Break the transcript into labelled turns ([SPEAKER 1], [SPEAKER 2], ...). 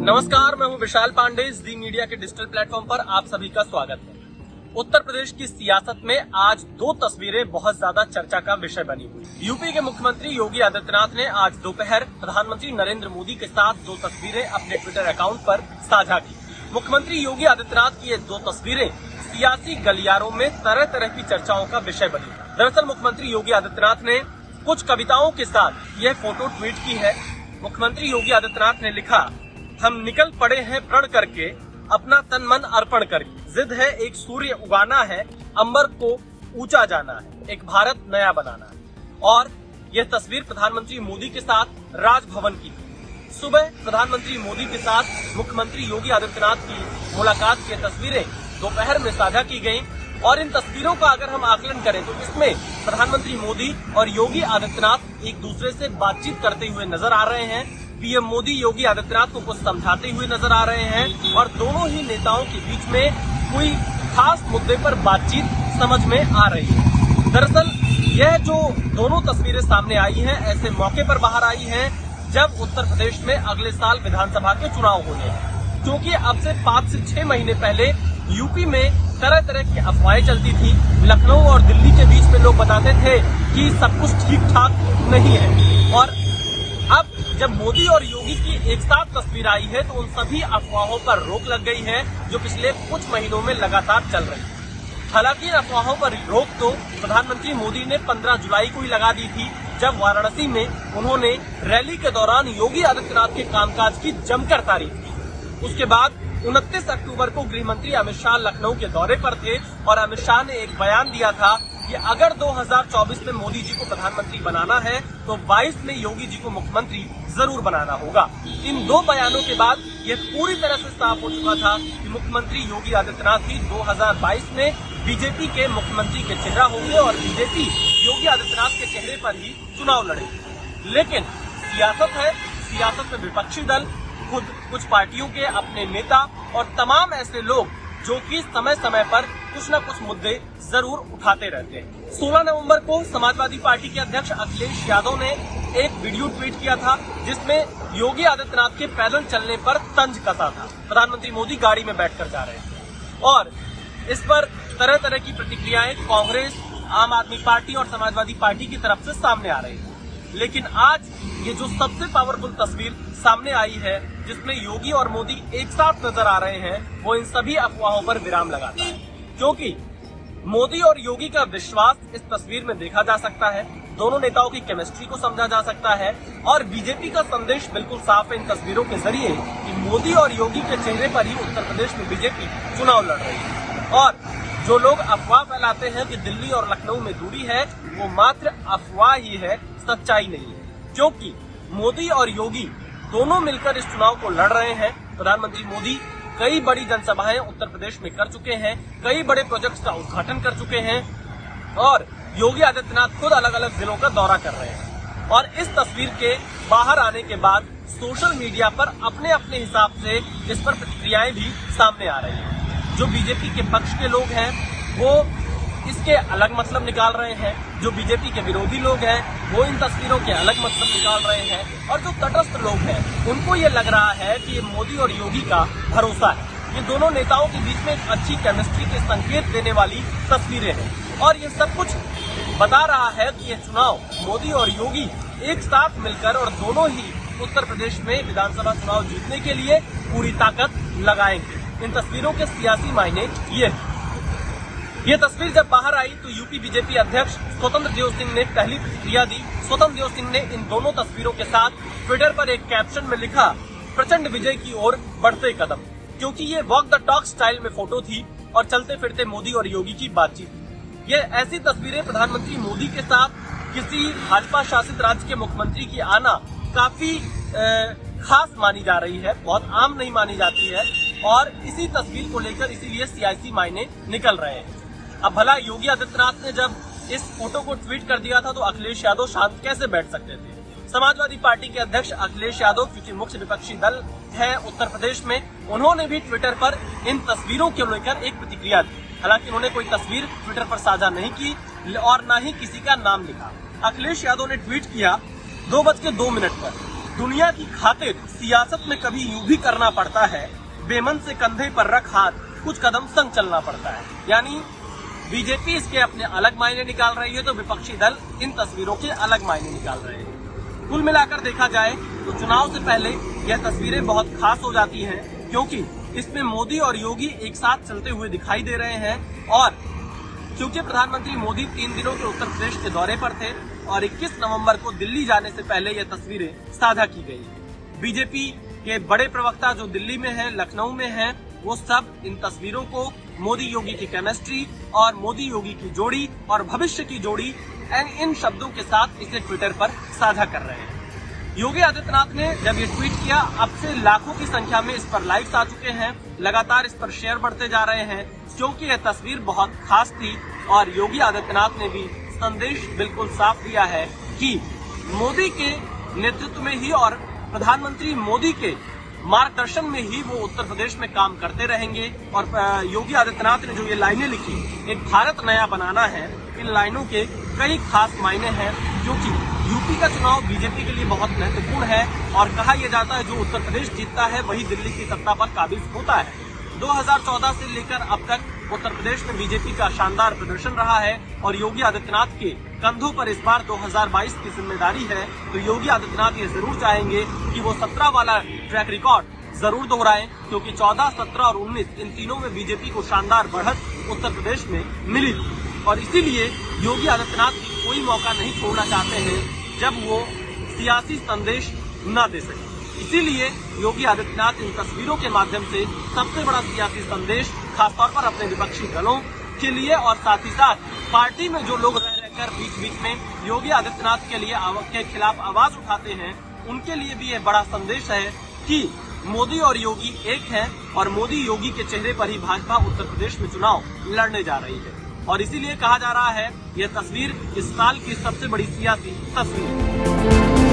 [SPEAKER 1] नमस्कार, मैं हूं विशाल पांडे। ज़ी मीडिया के डिजिटल प्लेटफॉर्म पर आप सभी का स्वागत है। उत्तर प्रदेश की सियासत में आज दो तस्वीरें बहुत ज्यादा चर्चा का विषय बनी हुई। यूपी के मुख्यमंत्री योगी आदित्यनाथ ने आज दोपहर प्रधानमंत्री नरेंद्र मोदी के साथ दो तस्वीरें अपने ट्विटर अकाउंट पर साझा की। मुख्यमंत्री योगी आदित्यनाथ की ये दो तस्वीरें सियासी गलियारों में तरह तरह की चर्चाओं का विषय बनी। दरअसल मुख्यमंत्री योगी आदित्यनाथ ने कुछ कविताओं के साथ यह फोटो ट्वीट की है। मुख्यमंत्री योगी आदित्यनाथ ने लिखा, हम निकल पड़े हैं प्रण करके, अपना तन मन अर्पण करके। जिद है एक सूर्य उगाना है, अंबर को ऊंचा जाना है, एक भारत नया बनाना है। और यह तस्वीर प्रधानमंत्री मोदी के साथ राजभवन की थी। सुबह प्रधानमंत्री मोदी के साथ मुख्यमंत्री योगी आदित्यनाथ की मुलाकात की तस्वीरें दोपहर में साझा की गयी। और इन तस्वीरों का अगर हम आकलन करें तो इसमें प्रधानमंत्री मोदी और योगी आदित्यनाथ एक दूसरे से बातचीत करते हुए नजर आ रहे हैं। पीएम मोदी योगी आदित्यनाथ को कुछ समझाते हुए नजर आ रहे हैं और दोनों ही नेताओं के बीच में कोई खास मुद्दे पर बातचीत समझ में आ रही है। दरअसल यह जो दोनों तस्वीरें सामने आई हैं, ऐसे मौके पर बाहर आई हैं जब उत्तर प्रदेश में अगले साल विधानसभा के चुनाव होने हैं। क्योंकि अब से 5 से 6 महीने पहले यूपी में तरह तरह की अफवाहें चलती थी। लखनऊ और दिल्ली के बीच में लोग बताते थे कि सब कुछ ठीक ठाक नहीं है। और अब जब मोदी और योगी की एक साथ तस्वीर आई है तो उन सभी अफवाहों पर रोक लग गई है जो पिछले कुछ महीनों में लगातार चल रही है। हालांकि इन अफवाहों पर रोक तो प्रधानमंत्री मोदी ने 15 जुलाई को ही लगा दी थी, जब वाराणसी में उन्होंने रैली के दौरान योगी आदित्यनाथ के कामकाज की जमकर तारीफ की। उसके बाद 29 अक्टूबर को गृह मंत्री अमित शाह लखनऊ के दौरे पर थे और अमित शाह ने एक बयान दिया था कि अगर 2024 में मोदी जी को प्रधानमंत्री बनाना है तो 22 में योगी जी को मुख्यमंत्री जरूर बनाना होगा। इन दो बयानों के बाद यह पूरी तरह से साफ हो चुका था कि मुख्यमंत्री योगी आदित्यनाथ ही 2022 में बीजेपी के मुख्यमंत्री के चेहरा होंगे और बीजेपी योगी आदित्यनाथ के चेहरे पर ही चुनाव लड़ेगी। लेकिन सियासत है, सियासत में विपक्षी दल, खुद कुछ पार्टियों के अपने नेता और तमाम ऐसे लोग जो कि समय समय पर कुछ न कुछ मुद्दे जरूर उठाते रहते हैं। 16 नवंबर को समाजवादी पार्टी के अध्यक्ष अखिलेश यादव ने एक वीडियो ट्वीट किया था जिसमें योगी आदित्यनाथ के पैदल चलने पर तंज कसा था। प्रधानमंत्री मोदी गाड़ी में बैठकर जा रहे थे और इस पर तरह तरह की प्रतिक्रियाएं कांग्रेस, आम आदमी पार्टी और समाजवादी पार्टी की तरफ से सामने आ रही है। लेकिन आज ये जो सबसे पावरफुल तस्वीर सामने आई है जिसमें योगी और मोदी एक साथ नजर आ रहे हैं, वो इन सभी अफवाहों पर विराम लगाता है। क्योंकि मोदी और योगी का विश्वास इस तस्वीर में देखा जा सकता है, दोनों नेताओं की केमिस्ट्री को समझा जा सकता है और बीजेपी का संदेश बिल्कुल साफ है इन तस्वीरों के जरिए कि मोदी और योगी के चेहरे पर ही उत्तर प्रदेश में बीजेपी चुनाव लड़ रही है। और जो लोग अफवाह फैलाते हैं कि दिल्ली और लखनऊ में दूरी है, वो मात्र अफवाह ही है, सच्चाई नहीं है। क्योंकि मोदी और योगी दोनों मिलकर इस चुनाव को लड़ रहे हैं। प्रधानमंत्री मोदी कई बड़ी जनसभाएं उत्तर प्रदेश में कर चुके हैं, कई बड़े प्रोजेक्ट्स का उद्घाटन कर चुके हैं और योगी आदित्यनाथ खुद अलग अलग जिलों का दौरा कर रहे हैं। और इस तस्वीर के बाहर आने के बाद सोशल मीडिया पर अपने अपने हिसाब से इस पर प्रतिक्रियाएं भी सामने आ रही हैं। जो बीजेपी के पक्ष के लोग हैं वो इसके अलग मतलब निकाल रहे हैं, जो बीजेपी के विरोधी लोग हैं वो इन तस्वीरों के अलग मतलब निकाल रहे हैं और जो तटस्थ लोग हैं उनको ये लग रहा है कि ये मोदी और योगी का भरोसा है। ये दोनों नेताओं के बीच में एक अच्छी केमिस्ट्री के संकेत देने वाली तस्वीरें हैं और ये सब कुछ बता रहा है कि ये चुनाव मोदी और योगी एक साथ मिलकर और दोनों ही उत्तर प्रदेश में विधानसभा चुनाव जीतने के लिए पूरी ताकत लगाएंगे। इन तस्वीरों के सियासी मायने ये तस्वीर जब बाहर आई तो यूपी बीजेपी अध्यक्ष स्वतंत्र देव सिंह ने पहली प्रतिक्रिया दी। स्वतंत्र देव सिंह ने इन दोनों तस्वीरों के साथ ट्विटर पर एक कैप्शन में लिखा, प्रचंड विजय की ओर बढ़ते कदम। क्योंकि ये वॉक द टॉक स्टाइल में फोटो थी और चलते फिरते मोदी और योगी की बातचीत। ये ऐसी तस्वीरें प्रधानमंत्री मोदी के साथ किसी भाजपा शासित राज्य के मुख्यमंत्री की आना काफी खास मानी जा रही है, बहुत आम नहीं मानी जाती है और इसी तस्वीर को लेकर इसीलिए सियासी मायने निकल रहे हैं। अब भला योगी आदित्यनाथ ने जब इस फोटो को ट्वीट कर दिया था तो अखिलेश यादव शांत कैसे बैठ सकते थे। समाजवादी पार्टी के अध्यक्ष अखिलेश यादव क्योंकि मुख्य विपक्षी दल है उत्तर प्रदेश में, उन्होंने भी ट्विटर पर इन तस्वीरों को लेकर एक प्रतिक्रिया दी। हालांकि उन्होंने कोई तस्वीर ट्विटर पर साझा नहीं की और न ही किसी का नाम लिखा। अखिलेश यादव ने ट्वीट किया 2:02 पर, दुनिया की खातिर सियासत में कभी यूं भी करना पड़ता है, बेमन से कंधे पर रख हाथ कुछ कदम संग चलना पड़ता है। यानी बीजेपी इसके अपने अलग मायने निकाल रही है तो विपक्षी दल इन तस्वीरों के अलग मायने निकाल रहे हैं। कुल मिलाकर देखा जाए तो चुनाव से पहले यह तस्वीरें बहुत खास हो जाती हैं, क्योंकि इसमें मोदी और योगी एक साथ चलते हुए दिखाई दे रहे हैं। और क्योंकि प्रधानमंत्री मोदी 3 दिनों के उत्तर प्रदेश के दौरे पर थे और 21 नवंबर को दिल्ली जाने से पहले ये तस्वीरें साझा की गई। बीजेपी के बड़े प्रवक्ता जो दिल्ली में हैं, लखनऊ में हैं, वो सब इन तस्वीरों को मोदी योगी की केमिस्ट्री और मोदी योगी की जोड़ी और भविष्य की जोड़ी इन शब्दों के साथ इसे ट्विटर पर साझा कर रहे हैं। योगी आदित्यनाथ ने जब ये ट्वीट किया, अब से लाखों की संख्या में इस पर लाइक्स आ चुके हैं, लगातार इस पर शेयर बढ़ते जा रहे हैं, क्योंकि यह तस्वीर बहुत खास थी। और योगी आदित्यनाथ ने भी संदेश बिल्कुल साफ दिया है कि मोदी के नेतृत्व में ही और प्रधानमंत्री मोदी के मार्गदर्शन में ही वो उत्तर प्रदेश में काम करते रहेंगे। और योगी आदित्यनाथ ने जो ये लाइनें लिखी, एक भारत नया बनाना है, इन लाइनों के कई खास मायने हैं, क्योंकि यूपी का चुनाव बीजेपी के लिए बहुत महत्वपूर्ण है। और कहा यह जाता है जो उत्तर प्रदेश जीतता है वही दिल्ली की सत्ता पर काबिज होता है। 2014 से लेकर अब तक उत्तर प्रदेश में बीजेपी का शानदार प्रदर्शन रहा है और योगी आदित्यनाथ के कंधों पर इस बार 2022 की जिम्मेदारी है। तो योगी आदित्यनाथ ये जरूर चाहेंगे कि वो 17 वाला ट्रैक रिकॉर्ड जरूर दोहराएं, क्योंकि 14, 17 और 19 इन तीनों में बीजेपी को शानदार बढ़त उत्तर प्रदेश में मिली थी। और इसीलिए योगी आदित्यनाथ कोई मौका नहीं छोड़ना चाहते हैं जब वो सियासी संदेश न दे सके। इसीलिए योगी आदित्यनाथ इन तस्वीरों के माध्यम से सबसे बड़ा सियासी संदेश खासतौर पर अपने विपक्षी दलों के लिए और साथ ही साथ पार्टी में जो लोग रह रहकर बीच बीच में योगी आदित्यनाथ के खिलाफ आवाज उठाते हैं, उनके लिए भी यह बड़ा संदेश है कि मोदी और योगी एक हैं और मोदी योगी के चेहरे पर ही भाजपा उत्तर प्रदेश में चुनाव लड़ने जा रही है। और इसीलिए कहा जा रहा है यह तस्वीर इस साल की सबसे बड़ी सियासी तस्वीर है।